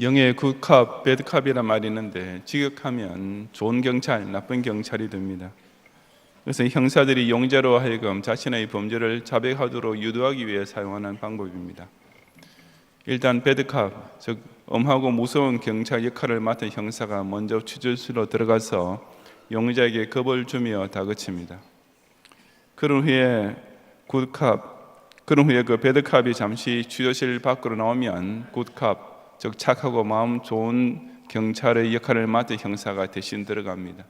영의 굿캅, 배드캅이란 말이 있는데 직역하면 좋은 경찰, 나쁜 경찰이 됩니다. 그래서 형사들이 용자로 하여금 자신의 범죄를 자백하도록 유도하기 위해 사용하는 방법입니다. 일단 배드캅, 즉 엄하고 무서운 경찰 역할을 맡은 형사가 먼저 취조실로 들어가서 용자에게 겁을 주며 다그칩니다. 그런 후에 그 배드캅이 잠시 취조실 밖으로 나오면 굿캅, 즉 착하고 마음 좋은 경찰의 역할을 맡은 형사가 대신 들어갑니다.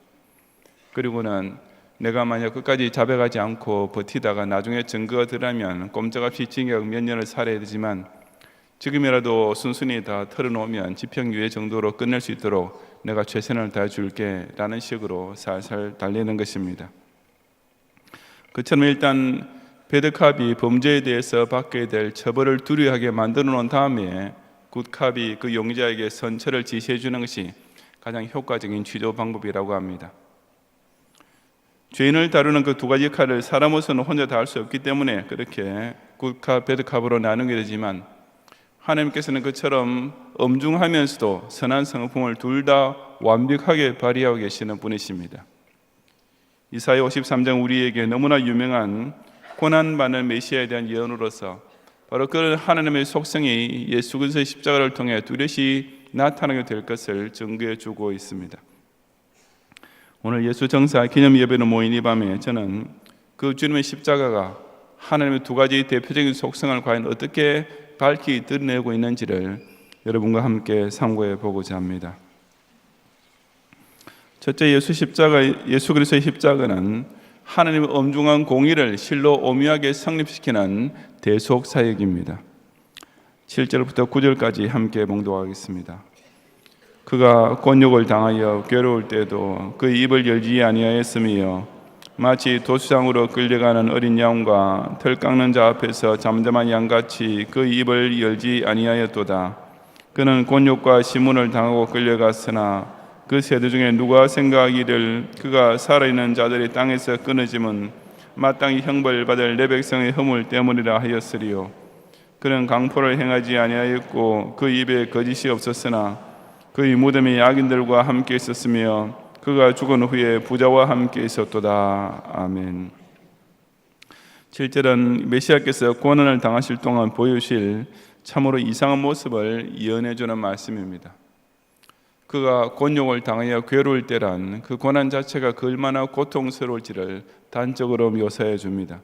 그리고는 내가 만약 끝까지 자백하지 않고 버티다가 나중에 증거가 드러나면 꼼짝없이 징역 몇 년을 살아야 되지만 지금이라도 순순히 다 털어놓으면 집행유예 정도로 끝낼 수 있도록 내가 최선을 다해줄게 라는 식으로 살살 달래는 것입니다. 그처럼 일단 배드캅이 범죄에 대해서 받게 될 처벌을 두려워하게 만들어 놓은 다음에 굿캅이 그 용자에게 선처를 지시해 주는 것이 가장 효과적인 취조 방법이라고 합니다. 죄인을 다루는 그 두 가지 역할을 사람으로서는 혼자 다 할 수 없기 때문에 그렇게 굿캅, 배드캅으로 나누게 되지만 하나님께서는 그처럼 엄중하면서도 선한 성품을 둘 다 완벽하게 발휘하고 계시는 분이십니다. 이사야 53장 우리에게 너무나 유명한 고난받는 메시아에 대한 예언으로서 바로 그런 하나님의 속성이 예수 그리스도의 십자가를 통해 뚜렷이 나타나게 될 것을 증거해 주고 있습니다. 오늘 예수 정사 기념 예배로 모인 이 밤에 저는 그 주님의 십자가가 하나님의 두 가지 대표적인 속성을 과연 어떻게 밝히 드러내고 있는지를 여러분과 함께 상고해 보고자 합니다. 첫째, 예수 그리스도의 십자가는 하나님의 엄중한 공의를 실로 오묘하게 성립시키는 대속 사역입니다. 7절부터 9절까지 함께 봉독하겠습니다. 그가 곤욕을 당하여 괴로울 때도 그 입을 열지 아니하였으며 마치 도수장으로 끌려가는 어린 양과 털 깎는 자 앞에서 잠잠한 양같이 그 입을 열지 아니하였도다. 그는 곤욕과 시문을 당하고 끌려갔으나 그 세대 중에 누가 생각하기를 그가 살아있는 자들이 땅에서 끊어짐은 마땅히 형벌받을 내 백성의 허물 때문이라 하였으리요. 그는 강포를 행하지 아니하였고 그 입에 거짓이 없었으나 그의 무덤이 악인들과 함께 있었으며 그가 죽은 후에 부자와 함께 있었도다. 아멘. 7절은 메시아께서 고난을 당하실 동안 보여주실 참으로 이상한 모습을 예언해 주는 말씀입니다. 그가 곤욕을 당하여 괴로울 때란 그 고난 자체가 그 얼마나 고통스러울지를 단적으로 묘사해 줍니다.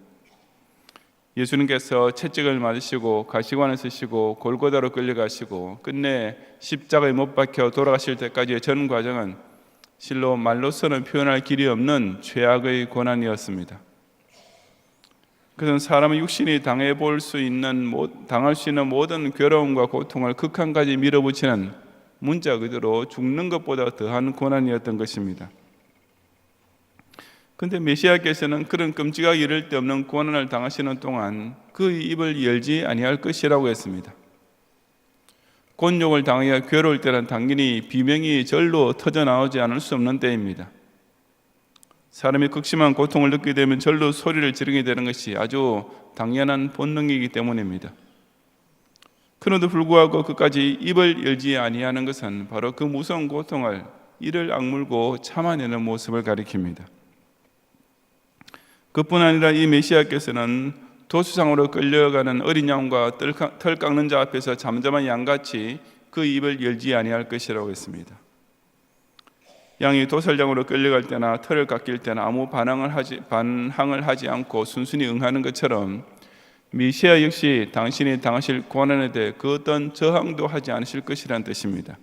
예수님께서 채찍을 맞으시고 가시관을 쓰시고 골고다로 끌려가시고 끝내 십자가에 못 박혀 돌아가실 때까지의 전 과정은 실로 말로서는 표현할 길이 없는 최악의 고난이었습니다. 그것은 사람의 육신이 당할 수 있는 모든 괴로움과 고통을 극한까지 밀어붙이는 문자 그대로 죽는 것보다 더한 고난이었던 것입니다. 그런데 메시아께서는 그런 끔찍하게 이를 데 없는 고난을 당하시는 동안 그 입을 열지 아니할 것이라고 했습니다. 곤욕을 당하여 괴로울 때는 당연히 비명이 절로 터져나오지 않을 수 없는 때입니다. 사람이 극심한 고통을 느끼게 되면 절로 소리를 지르게 되는 것이 아주 당연한 본능이기 때문입니다. 그런데도 불구하고 끝까지 입을 열지 아니하는 것은 바로 그 무서운 고통을 이를 악물고 참아내는 모습을 가리킵니다. 그뿐 아니라 이 메시아께서는 도수상으로 끌려가는 어린 양과 털 깎는 자 앞에서 잠잠한 양같이 그 입을 열지 아니할 것이라고 했습니다. 양이 도살장으로 끌려갈 때나 털을 깎일 때나 아무 반항을 하지 않고 순순히 응하는 것처럼 메시아 역시 당신이 당하실 고난에 대해 그 어떤 저항도 하지 않으실 것이라는 뜻입니다.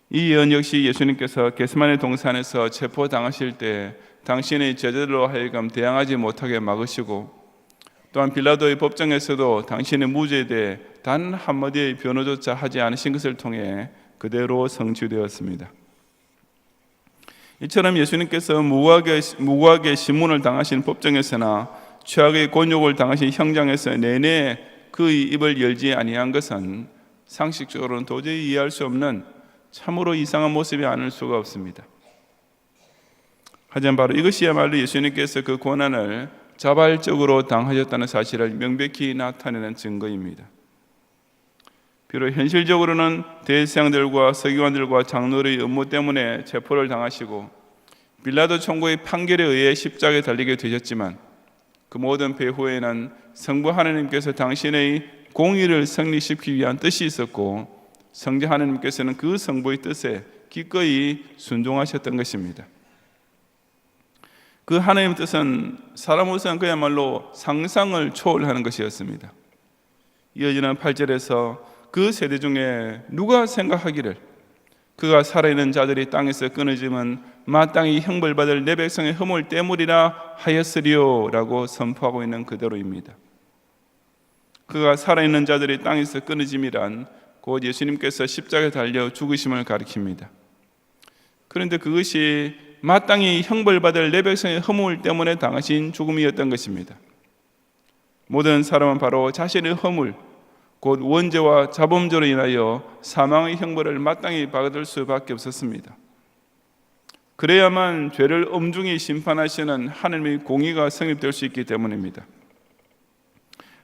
이 예언 역시 예수님께서 겟세마네 동산에서 체포당하실 때 당신의 제자들로 하여금 대항하지 못하게 막으시고 또한 빌라도의 법정에서도 당신의 무죄에 대해 단 한마디의 변호조차 하지 않으신 것을 통해 그대로 성취되었습니다. 이처럼 예수님께서 무고하게 신문을 당하신 법정에서나 최악의 곤욕을 당하신 형장에서 내내 그의 입을 열지 아니한 것은 상식적으로는 도저히 이해할 수 없는 참으로 이상한 모습이 아닐 수가 없습니다. 하지만 바로 이것이야말로 예수님께서 그 고난을 자발적으로 당하셨다는 사실을 명백히 나타내는 증거입니다. 비록 현실적으로는 대제사장들과 서기관들과 장로의 음모 때문에 체포를 당하시고 빌라도 총독의 판결에 의해 십자가에 달리게 되셨지만 그 모든 배후에는 성부 하나님께서 당신의 공의를 성립시키기 위한 뜻이 있었고 성자 하나님께서는 그 성부의 뜻에 기꺼이 순종하셨던 것입니다. 그 하나님의 뜻은 사람으로서는 그야말로 상상을 초월하는 것이었습니다. 이어지는 8절에서 그 세대 중에 누가 생각하기를 그가 살아있는 자들이 땅에서 끊어지면 마땅히 형벌받을 내 백성의 허물 때문이라 하였으리요 라고 선포하고 있는 그대로입니다. 그가 살아있는 자들이 땅에서 끊어짐이란 곧 예수님께서 십자가에 달려 죽으심을 가리킵니다. 그런데 그것이 마땅히 형벌받을 내 백성의 허물 때문에 당하신 죽음이었던 것입니다. 모든 사람은 바로 자신의 허물, 곧 원죄와 자범죄로 인하여 사망의 형벌을 마땅히 받을 수밖에 없었습니다. 그래야만 죄를 엄중히 심판하시는 하나님의 공의가 성립될 수 있기 때문입니다.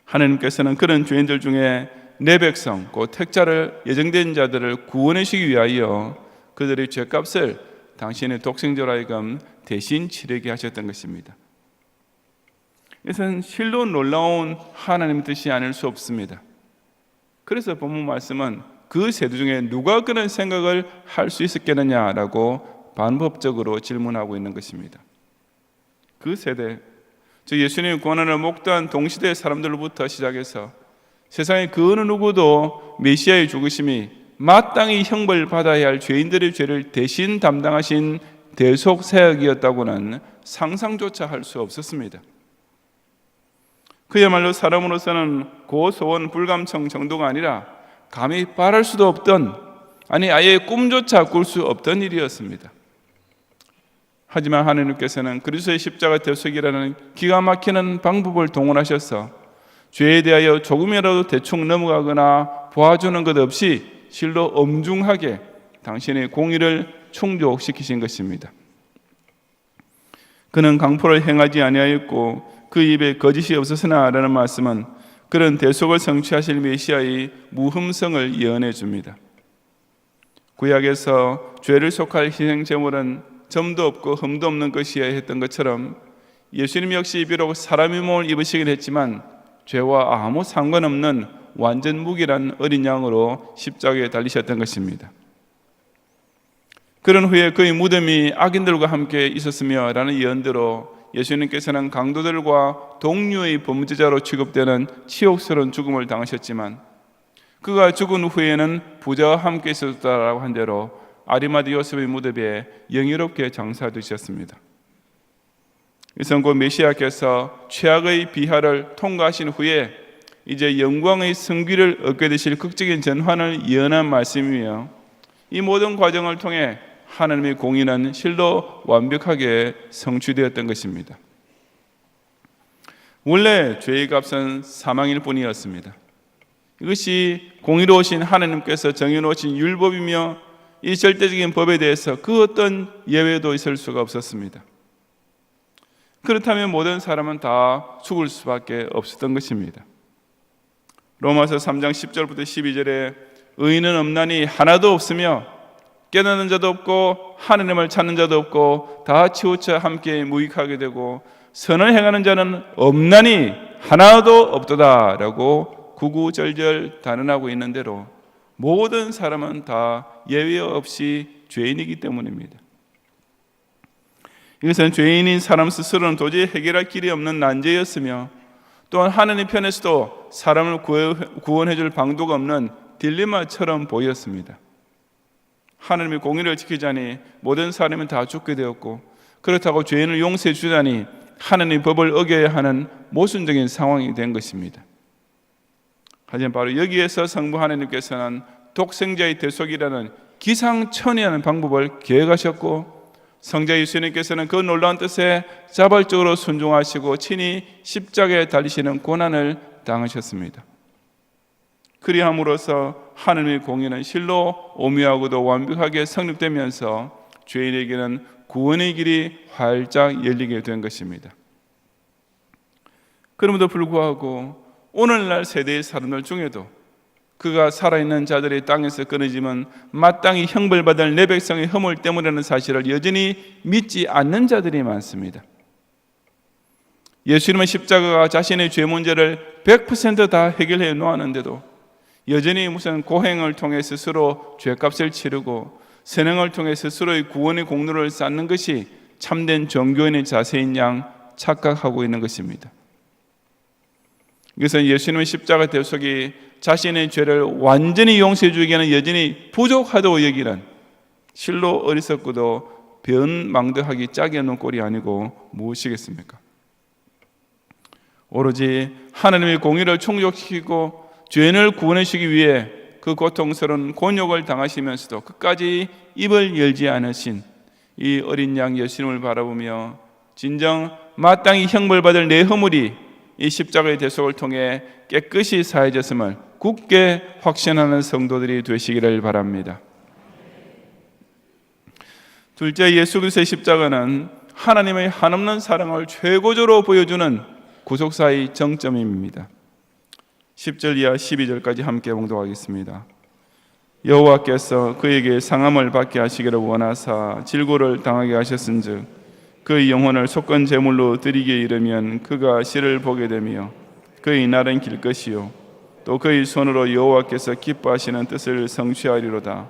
하나님께서는 그런 죄인들 중에 내 백성, 곧 택자를 예정된 자들을 구원하시기 위하여 그들의 죄값을 당신의 독생자로 하여금 대신 치르게 하셨던 것입니다. 이것은 실로 놀라운 하나님의 뜻이 아닐 수 없습니다. 그래서 본문 말씀은 그 세대 중에 누가 그런 생각을 할 수 있었겠느냐라고 반복적으로 질문하고 있는 것입니다. 그 세대, 즉 예수님의 고난을 목도한 동시대 사람들로부터 시작해서 세상의 그 어느 누구도 메시아의 죽으심이 마땅히 형벌받아야 할 죄인들의 죄를 대신 담당하신 대속사역이었다고는 상상조차 할 수 없었습니다. 그야말로 사람으로서는 고소원 불감청 정도가 아니라 감히 바랄 수도 없던, 아니 아예 꿈조차 꿀 수 없던 일이었습니다. 하지만 하나님께서는 그리스도의 십자가 대속이라는 기가 막히는 방법을 동원하셔서 죄에 대하여 조금이라도 대충 넘어가거나 보아주는 것 없이 실로 엄중하게 당신의 공의를 충족시키신 것입니다. 그는 강포를 행하지 아니하였고 그 입에 거짓이 없었으나 라는 말씀은 그런 대속을 성취하실 메시아의 무흠성을 예언해 줍니다. 구약에서 죄를 속할 희생제물은 점도 없고 흠도 없는 것이어야 했던 것처럼 예수님 역시 비록 사람의 몸을 입으시긴 했지만 죄와 아무 상관없는 완전 무결한 어린 양으로 십자가에 달리셨던 것입니다. 그런 후에 그의 무덤이 악인들과 함께 있었으며 라는 예언대로 예수님께서는 강도들과 동류의 범죄자로 취급되는 치욕스러운 죽음을 당하셨지만 그가 죽은 후에는 부자와 함께 있었다라고 한 대로 아리마대 요셉의 무덤에 영예롭게 장사되셨습니다. 이것은 곧 메시아께서 최악의 비하를 통과하신 후에 이제 영광의 승귀를 얻게 되실 극적인 전환을 예언한 말씀이며 이 모든 과정을 통해 하나님의 공의는 실로 완벽하게 성취되었던 것입니다. 원래 죄의 값은 사망일 뿐이었습니다. 이것이 공의로우신 하나님께서 정해놓으신 율법이며 이 절대적인 법에 대해서 그 어떤 예외도 있을 수가 없었습니다. 그렇다면 모든 사람은 다 죽을 수밖에 없었던 것입니다. 로마서 3장 10절부터 12절에 의인은 없나니 하나도 없으며 깨닫는 자도 없고 하나님을 찾는 자도 없고 다 치우쳐 함께 무익하게 되고 선을 행하는 자는 없나니 하나도 없도다 라고 구구절절 단언하고 있는 대로 모든 사람은 다 예외 없이 죄인이기 때문입니다. 이것은 죄인인 사람 스스로는 도저히 해결할 길이 없는 난제였으며 또한 하나님 편에서도 사람을 구원해 줄 방도가 없는 딜레마처럼 보였습니다. 하나님의 공의를 지키자니 모든 사람은 다 죽게 되었고 그렇다고 죄인을 용서해 주자니 하나님의 법을 어겨야 하는 모순적인 상황이 된 것입니다. 하지만 바로 여기에서 성부 하나님께서는 독생자의 대속이라는 기상천외한 방법을 계획하셨고 성자 예수님께서는 그 놀라운 뜻에 자발적으로 순종하시고 친히 십자가에 달리시는 고난을 당하셨습니다. 그리함으로써 하나님의 공의는 실로 오묘하고도 완벽하게 성립되면서 죄인에게는 구원의 길이 활짝 열리게 된 것입니다. 그럼에도 불구하고 오늘날 세대의 사람들 중에도 그가 살아있는 자들이 땅에서 끊어지면 마땅히 형벌받을 내 백성의 허물 때문이라는 사실을 여전히 믿지 않는 자들이 많습니다. 예수님은 십자가가 자신의 죄 문제를 100% 해결해 놓았는데도 여전히 무슨 고행을 통해 스스로 죄값을 치르고 선행을 통해 스스로의 구원의 공로를 쌓는 것이 참된 종교인의 자세인 양 착각하고 있는 것입니다. 이것은 예수님의 십자가 대속이 자신의 죄를 완전히 용서해 주기에는 여전히 부족하다고 여기는 실로 어리석고도 변망덕하기 짝이 없는 꼴이 아니고 무엇이겠습니까? 오로지 하나님의 공의를 충족시키고 죄인을 구원하시기 위해 그 고통스러운 곤욕을 당하시면서도 끝까지 입을 열지 않으신 이 어린 양 예수님을 바라보며 진정 마땅히 형벌받을 내 허물이 이 십자가의 대속을 통해 깨끗이 사해졌음을 굳게 확신하는 성도들이 되시기를 바랍니다. 둘째, 예수 그리스도의 십자가는 하나님의 한없는 사랑을 최고조로 보여주는 구속사의 정점입니다. 10절 이하 12절까지 함께 봉독하겠습니다. 여호와께서 그에게 상함을 받게 하시기를 원하사 질고를 당하게 하셨은즉 그의 영혼을 속건 제물로 드리기에 이르면 그가 시를 보게 되며 그의 날은 길 것이요 또 그의 손으로 여호와께서 기뻐하시는 뜻을 성취하리로다.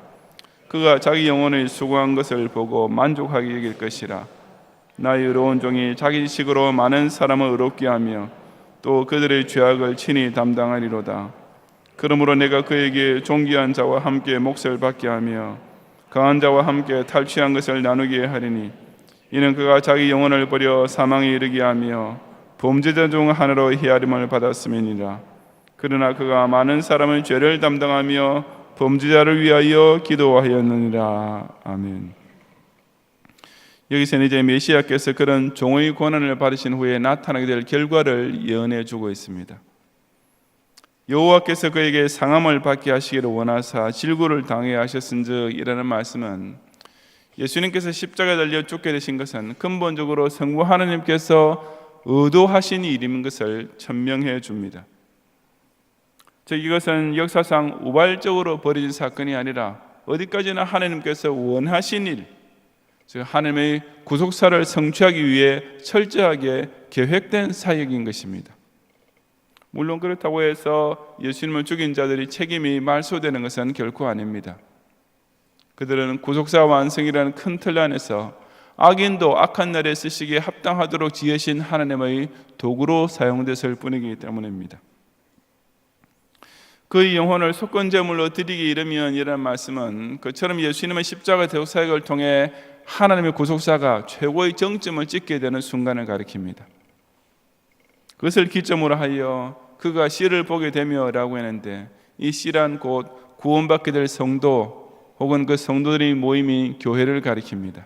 그가 자기 영혼을 수고한 것을 보고 만족하게 여길 것이라. 나의 의로운 종이 자기 식으로 많은 사람을 의롭게 하며 또 그들의 죄악을 친히 담당하리로다. 그러므로 내가 그에게 존귀한 자와 함께 몫을 받게 하며 강한 자와 함께 탈취한 것을 나누게 하리니 이는 그가 자기 영혼을 버려 사망에 이르게 하며 범죄자 중 하나로 헤아림을 받았음이니라. 그러나 그가 많은 사람의 죄를 담당하며 범죄자를 위하여 기도하였느니라. 아멘. 여기서는 이제 메시아께서 그런 종의 권한을 받으신 후에 나타나게 될 결과를 예언해 주고 있습니다. 여호와께서 그에게 상함을 받게 하시기를 원하사 질고를 당해 하셨은즉 이라는 말씀은 예수님께서 십자가에 달려 죽게 되신 것은 근본적으로 성부 하나님께서 의도하신 일인 것을 천명해 줍니다. 즉 이것은 역사상 우발적으로 벌어진 사건이 아니라 어디까지나 하나님께서 원하신 일, 즉 하나님의 구속사를 성취하기 위해 철저하게 계획된 사역인 것입니다. 물론 그렇다고 해서 예수님을 죽인 자들이 책임이 말소되는 것은 결코 아닙니다. 그들은 구속사 완성이라는 큰 틀 안에서 악인도 악한 날에 쓰시기에 합당하도록 지으신 하나님의 도구로 사용됐을 뿐이기 때문입니다. 그의 영혼을 속건제물로 드리기 이르면 이라는 말씀은 그처럼 예수님의 십자가 대속 사역을 통해 하나님의 구속사가 최고의 정점을 찍게 되는 순간을 가리킵니다. 그것을 기점으로 하여 그가 시를 보게 되며 라고 했는데 이 시란 곧 구원받게 될 성도 혹은 그 성도들의 모임인 교회를 가리킵니다.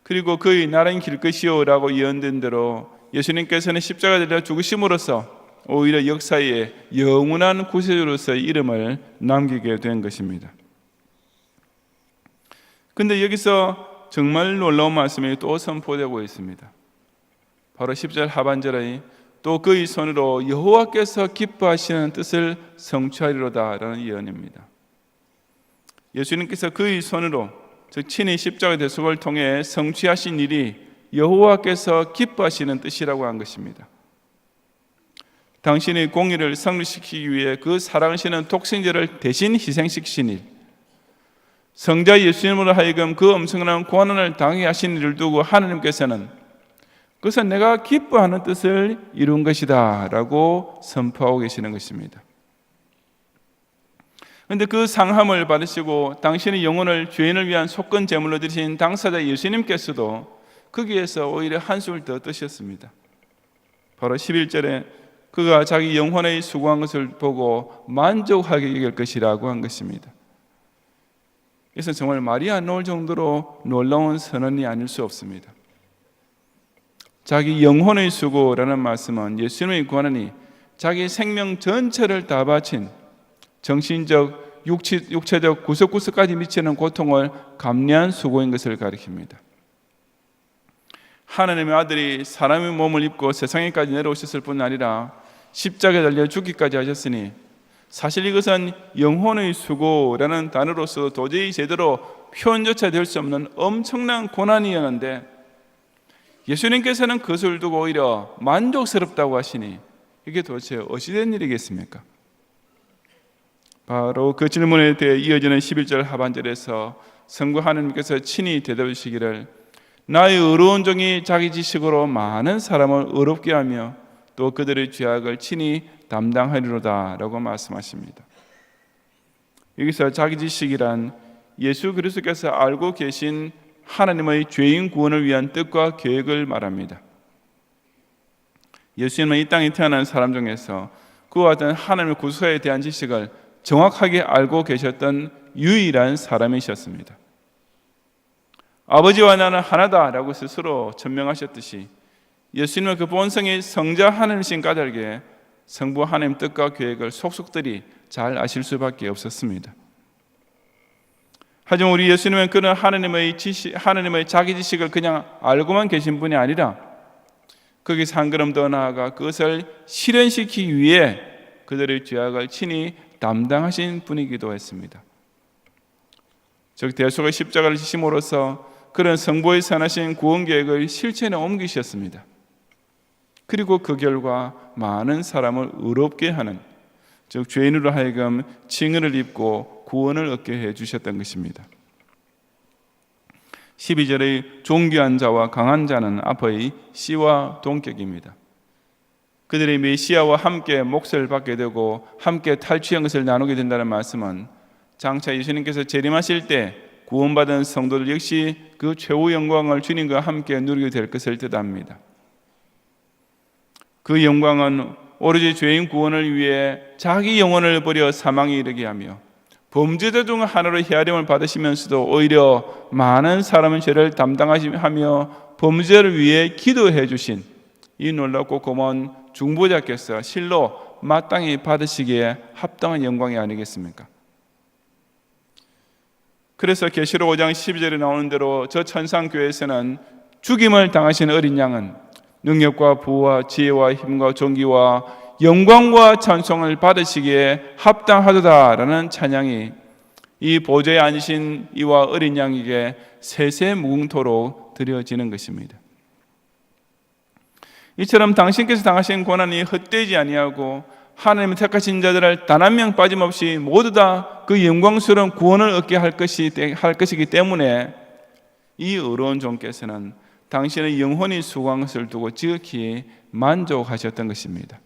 그리고 그의 날은 길 것이요 라고 예언된 대로 예수님께서는 십자가에 달려 죽으심으로써 오히려 역사에 영원한 구세주로서의 이름을 남기게 된 것입니다. 그런데 여기서 정말 놀라운 말씀이 또 선포되고 있습니다. 바로 10절 하반절에 또 그의 손으로 여호와께서 기뻐하시는 뜻을 성취하리로다 라는 예언입니다. 예수님께서 그의 손으로 즉 친히 십자가 대속을 통해 성취하신 일이 여호와께서 기뻐하시는 뜻이라고 한 것입니다. 당신의 공의를 성립시키기 위해 그 사랑하시는 독생자를 대신 희생시키신 일, 성자 예수님으로 하여금 그 엄청난 고난을 당해 하신 일을 두고 하나님께서는 그것은 내가 기뻐하는 뜻을 이룬 것이다 라고 선포하고 계시는 것입니다. 그런데 그 상함을 받으시고 당신의 영혼을 죄인을 위한 속건 제물로 드리신 당사자 예수님께서도 거기에서 오히려 한숨을 더 뜨셨습니다. 바로 11절에 그가 자기 영혼의 수고한 것을 보고 만족하게 여길 것이라고 한 것입니다. 그래서 정말 말이 안 나올 정도로 놀라운 선언이 아닐 수 없습니다. 자기 영혼의 수고라는 말씀은 예수님의 권한이 자기 생명 전체를 다 바친 정신적, 육체적 구석구석까지 미치는 고통을 감내한 수고인 것을 가리킵니다. 하나님의 아들이 사람의 몸을 입고 세상에까지 내려오셨을 뿐 아니라 십자가에 달려 죽기까지 하셨으니 사실 이것은 영혼의 수고라는 단어로서 도저히 제대로 표현조차 될 수 없는 엄청난 고난이었는데 예수님께서는 그것을 두고 오히려 만족스럽다고 하시니 이게 도대체 어찌된 일이겠습니까? 바로 그 질문에 대해 이어지는 11절 하반절에서 성부 하나님께서 친히 대답하시기를 나의 의로운 종이 자기 지식으로 많은 사람을 의롭게 하며 또 그들의 죄악을 친히 담당하리로다 라고 말씀하십니다. 여기서 자기 지식이란 예수 그리스도께서 알고 계신 하나님의 죄인 구원을 위한 뜻과 계획을 말합니다. 예수님은 이 땅에 태어난 사람 중에서 그와 같은 하나님의 구속에 대한 지식을 정확하게 알고 계셨던 유일한 사람이셨습니다. 아버지와 나는 하나다라고 스스로 천명하셨듯이 예수님은 그 본성이 성자 하나님이신 까닭에 성부 하나님 뜻과 계획을 속속들이 잘 아실 수밖에 없었습니다. 하지만 우리 예수님은 그런 하나님의 자기 지식을 그냥 알고만 계신 분이 아니라 거기서 한 걸음 더 나아가 그것을 실현시키기 위해 그들의 죄악을 친히 담당하신 분이기도 했습니다. 즉 대속의 십자가를 지심으로써 그런 성부의 선하신 구원 계획을 실천에 옮기셨습니다. 그리고 그 결과 많은 사람을 의롭게 하는, 즉 죄인으로 하여금 징을 입고 구원을 얻게 해주셨던 것입니다. 12절의 존귀한 자와 강한 자는 앞의 씨와 동격입니다. 그들이 메시아와 함께 몫을 받게 되고 함께 탈취한 것을 나누게 된다는 말씀은 장차 예수님께서 재림하실 때 구원받은 성도들 역시 그 최후 영광을 주님과 함께 누리게 될 것을 뜻합니다. 그 영광은 오로지 죄인 구원을 위해 자기 영혼을 버려 사망에 이르게 하며 범죄자 중 하나로 헤아림을 받으시면서도 오히려 많은 사람의 죄를 담당하시며 범죄를 위해 기도해 주신 이 놀랍고 고마운 중보자께서 실로 마땅히 받으시기에 합당한 영광이 아니겠습니까? 그래서 계시록 5장 12절에 나오는 대로 저 천상교회에서는 죽임을 당하신 어린 양은 능력과 부와 지혜와 힘과 존귀와 영광과 찬송을 받으시기에 합당하도다라는 찬양이 이 보좌에 앉으신 이와 어린 양에게 세세무궁토록 드려지는 것입니다. 이처럼 당신께서 당하신 고난이 헛되지 아니하고 하나님의 택하신 자들을 단 한 명 빠짐없이 모두 다 그 영광스러운 구원을 얻게 할 것이기 때문에 이 의로운 종께서는 당신의 영혼이 수고한 것을 두고 지극히 만족하셨던 것입니다.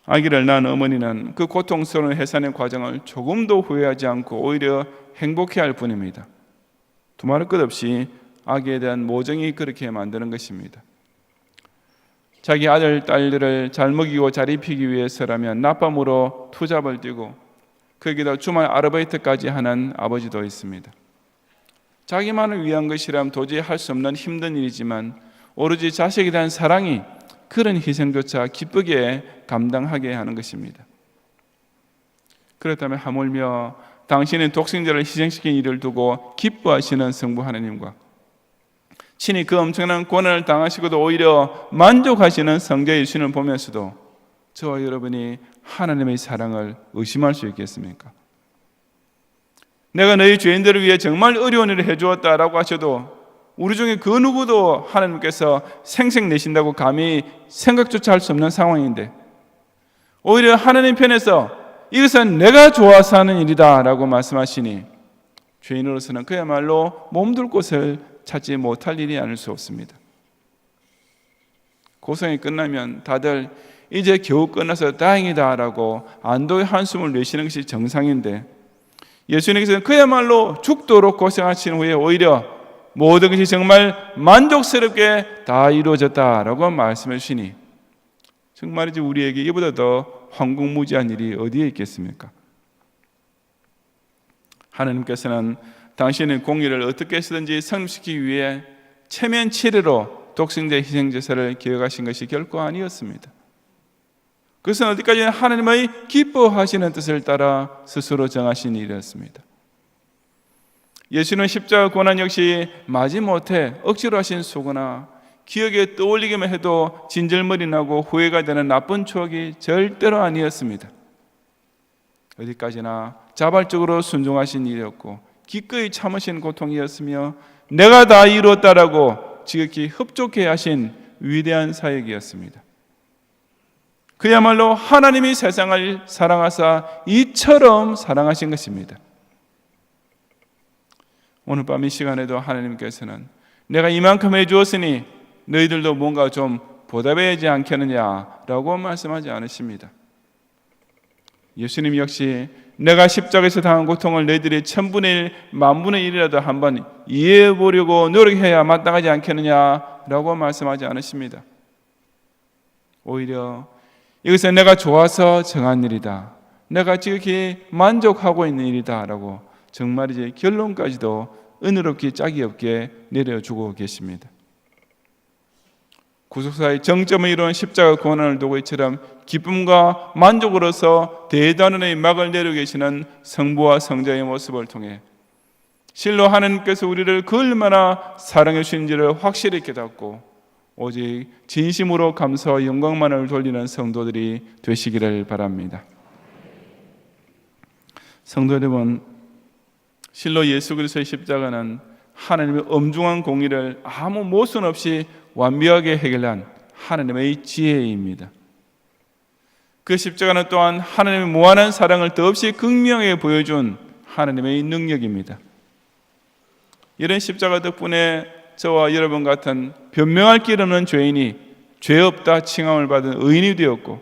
아기를 낳은 어머니는 그 고통스러운 해산의 과정을 조금도 후회하지 않고 오히려 행복해할 뿐입니다. 두말할 것 없이 아기에 대한 모정이 그렇게 만드는 것입니다. 자기 아들, 딸들을 잘 먹이고 잘 입히기 위해서라면 낮밤으로 투잡을 뛰고 거기다 주말 아르바이트까지 하는 아버지도 있습니다. 자기만을 위한 것이라면 도저히 할 수 없는 힘든 일이지만 오로지 자식에 대한 사랑이 그런 희생조차 기쁘게 감당하게 하는 것입니다. 그렇다면 하물며 당신의 독생자를 희생시킨 일을 두고 기뻐하시는 성부 하나님과 친히 그 엄청난 고난을 당하시고도 오히려 만족하시는 성자 예수님을 보면서도 저와 여러분이 하나님의 사랑을 의심할 수 있겠습니까? 내가 너희 죄인들을 위해 정말 어려운 일을 해주었다라고 하셔도 우리 중에 그 누구도 하나님께서 생색내신다고 감히 생각조차 할 수 없는 상황인데 오히려 하나님 편에서 이것은 내가 좋아서 하는 일이다 라고 말씀하시니 죄인으로서는 그야말로 몸둘 곳을 찾지 못할 일이 아닐 수 없습니다. 고생이 끝나면 다들 이제 겨우 끝나서 다행이다 라고 안도의 한숨을 내쉬는 것이 정상인데 예수님께서는 그야말로 죽도록 고생하신 후에 오히려 모든 것이 정말 만족스럽게 다 이루어졌다라고 말씀해 주시니 정말이지 우리에게 이보다 더 황궁무지한 일이 어디에 있겠습니까? 하나님께서는 당신의 공의를 어떻게 해서든지 성립시키기 위해 체면치레로 독생자 희생제사를 기억하신 것이 결코 아니었습니다. 그것은 어디까지나 하나님의 기뻐하시는 뜻을 따라 스스로 정하신 일이었습니다. 예수는 십자가 고난 역시 마지못해 억지로 하신 수고나 기억에 떠올리기만 해도 진절머리 나고 후회가 되는 나쁜 추억이 절대로 아니었습니다. 어디까지나 자발적으로 순종하신 일이었고 기꺼이 참으신 고통이었으며 내가 다 이루었다라고 지극히 흡족해 하신 위대한 사역이었습니다. 그야말로 하나님이 세상을 사랑하사 이처럼 사랑하신 것입니다. 오늘 밤 이 시간에도 하나님께서는 내가 이만큼 해주었으니 너희들도 뭔가 좀 보답해야지 않겠느냐라고 말씀하지 않으십니다. 예수님 역시 내가 십자가에서 당한 고통을 너희들이 1000분의 1, 10,000분의 1이라도 한번 이해해 보려고 노력해야 마땅하지 않겠느냐라고 말씀하지 않으십니다. 오히려 이것은 내가 좋아서 정한 일이다, 내가 지극히 만족하고 있는 일이다 라고 정말이지 결론까지도 은혜롭게 짝이 없게 내려주고 계십니다. 구속사의 정점을 이루는 십자가 고난을 두고 이처럼 기쁨과 만족으로서 대단원의 막을 내려 계시는 성부와 성자의 모습을 통해 실로 하나님께서 우리를 그 얼마나 사랑해 주신지를 확실히 깨닫고 오직 진심으로 감사와 영광만을 돌리는 성도들이 되시기를 바랍니다. 성도 여러분, 실로 예수 그리스도의 십자가는 하나님의 엄중한 공의를 아무 모순 없이 완벽하게 해결한 하나님의 지혜입니다. 그 십자가는 또한 하나님의 무한한 사랑을 더없이 극명하게 보여준 하나님의 능력입니다. 이런 십자가 덕분에 저와 여러분 같은 변명할 길 없는 죄인이 죄 없다 칭함을 받은 의인이 되었고,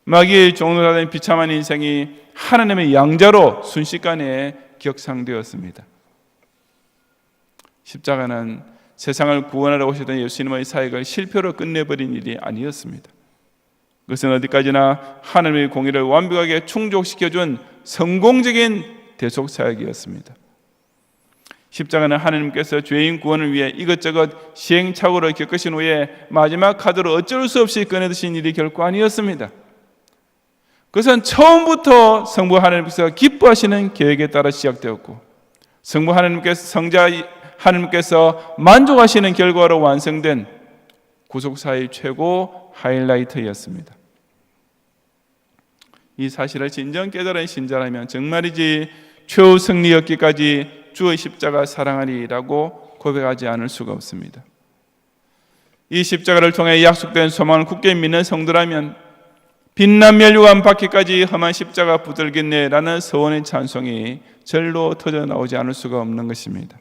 마귀의 종로가 된 비참한 인생이 하나님의 양자로 순식간에 격상되었습니다. 십자가는 세상을 구원하러 오시던 예수님의 사역을 실패로 끝내버린 일이 아니었습니다. 그것은 어디까지나 하나님의 공의를 완벽하게 충족시켜준 성공적인 대속 사역이었습니다. 십자가는 하나님께서 죄인 구원을 위해 이것저것 시행착오를 겪으신 후에 마지막 카드로 어쩔 수 없이 꺼내드신 일이 결코 아니었습니다. 그것은 처음부터 성부 하나님께서 기뻐하시는 계획에 따라 시작되었고, 성부 하나님께서 성자 하나님께서 만족하시는 결과로 완성된 구속사의 최고 하이라이트였습니다. 이 사실을 진정 깨달은 신자라면 정말이지 최후 승리 얻기까지 주의 십자가 사랑하리라고 고백하지 않을 수가 없습니다. 이 십자가를 통해 약속된 소망을 굳게 믿는 성도라면 빛난 멸류관 받기까지 험한 십자가 붙들겠네라는 서원의 찬송이 절로 터져 나오지 않을 수가 없는 것입니다.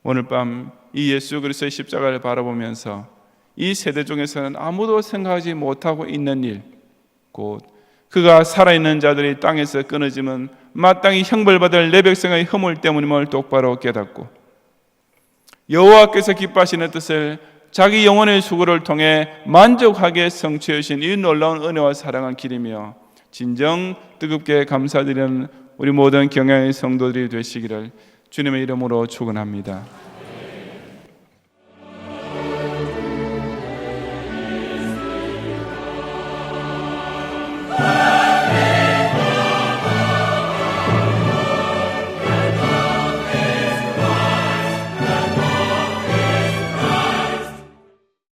오늘 밤 이 예수 그리스도의 십자가를 바라보면서 이 세대 중에서는 아무도 생각하지 못하고 있는 일, 곧 그가 살아있는 자들이 땅에서 끊어지면 마땅히 형벌받을 내 백성의 허물 때문임을 똑바로 깨닫고, 여호와께서 기뻐하시는 뜻을 자기 영혼의 수고를 통해 만족하게 성취해 주신 이 놀라운 은혜와 사랑을 기리며 진정 뜨겁게 감사드리는 우리 모든 경향의 성도들이 되시기를 주님의 이름으로 축원합니다.